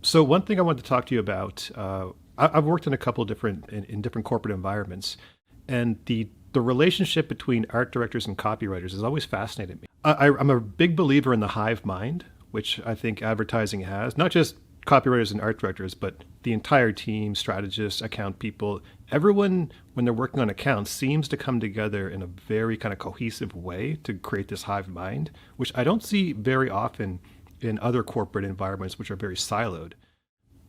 So one thing I wanted to talk to you about, I've worked in a couple of in different corporate environments, and the relationship between art directors and copywriters has always fascinated me. I'm a big believer in the hive mind, which I think advertising has, not just copywriters and art directors, but the entire team, strategists, account people. Everyone, when they're working on accounts, seems to come together in a very kind of cohesive way to create this hive mind, which I don't see very often in other corporate environments, which are very siloed.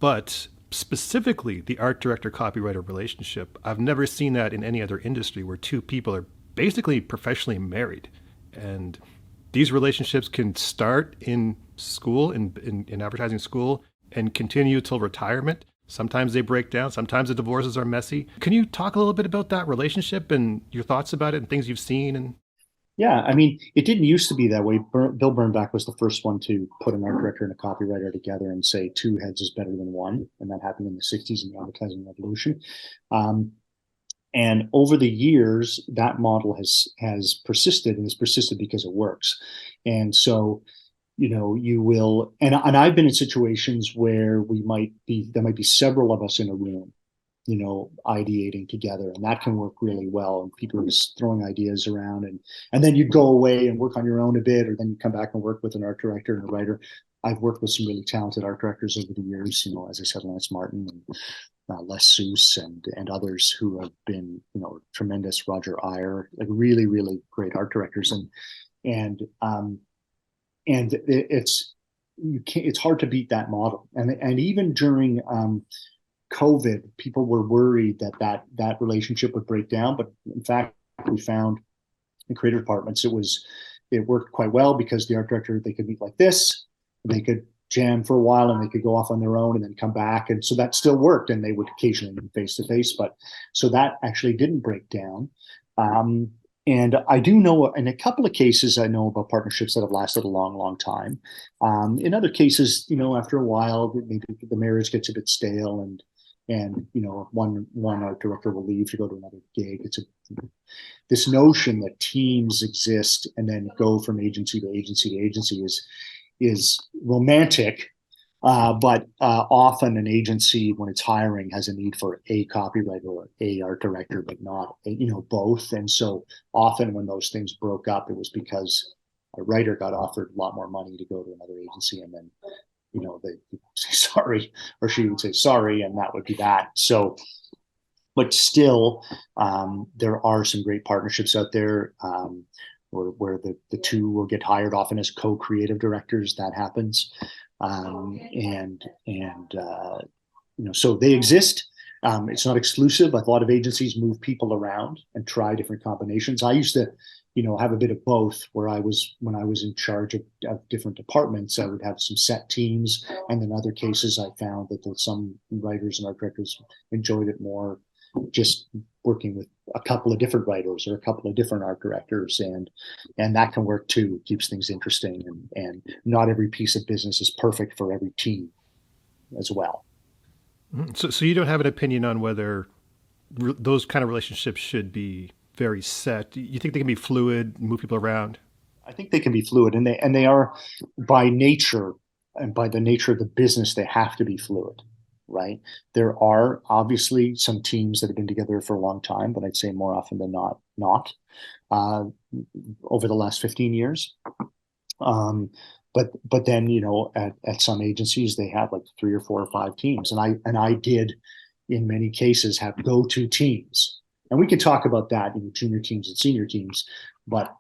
But specifically, the art director copywriter relationship, I've never seen that in any other industry where two people are basically professionally married. And these relationships can start in school, in advertising school, and continue till retirement. Sometimes they break down, sometimes the divorces are messy. Can you talk a little bit about that relationship and your thoughts about it and things you've seen? And Yeah, I mean, it didn't used to be that way. Bill Bernbach was the first one to put an art director and a copywriter together and say two heads is better than one, and that happened in the '60s in the advertising revolution. Um, and over the years, that model has persisted and has persisted because it works. And so, you will, and I've been in situations where there might be several of us in a room, ideating together, and that can work really well. And people are just throwing ideas around, and then you'd go away and work on your own a bit, or then you come back and work with an art director and a writer. I've worked with some really talented art directors over the years, as I said, Lance Martin and Les Seuss and others who have been, tremendous. Roger Eyre, like really, really great art directors, and um, and it's you can't, it's hard to beat that model. And even during COVID, people were worried that relationship would break down, but in fact, we found in creative departments it worked quite well because the art director, they could meet like this, they could jam for a while, and they could go off on their own and then come back, and so that still worked. And they would occasionally meet face to face, but so that actually didn't break down. Um, and I do know in a couple of cases, I know about partnerships that have lasted a long, long time. In other cases, after a while, maybe the marriage gets a bit stale, and one art director will leave to go to another gig. It's this notion that teams exist and then go from agency to agency to agency is romantic, but often an agency, when it's hiring, has a need for a copywriter or a art director, but not both. And so often when those things broke up, it was because a writer got offered a lot more money to go to another agency, and then they would say sorry, or she would say sorry, and that would be that. So, but still, there are some great partnerships out there, where the two will get hired often as co-creative directors. That happens, so they exist. It's not exclusive. Like a lot of agencies move people around and try different combinations. I used to, have a bit of both. When I was in charge of different departments, I would have some set teams, and in other cases, I found that some writers and art directors enjoyed it more, just working with a couple of different writers or a couple of different art directors, and that can work too. It keeps things interesting, and not every piece of business is perfect for every team as well. so you don't have an opinion on whether those kind of relationships should be very set. You think they can be fluid, move people around? I think they can be fluid, and they are by nature, and by the nature of the business, they have to be fluid, right? There are obviously some teams that have been together for a long time, but I'd say more often than not uh, over the last 15 years. Um, but then at some agencies they have like three or four or five teams, and I did in many cases have go-to teams, and we can talk about that in junior teams and senior teams, but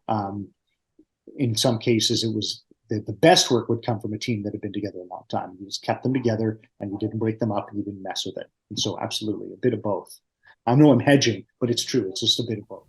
in some cases it was the best work would come from a team that had been together a long time. You just kept them together and you didn't break them up and you didn't mess with it. And so absolutely a bit of both. I know I'm hedging, but it's true. It's just a bit of both.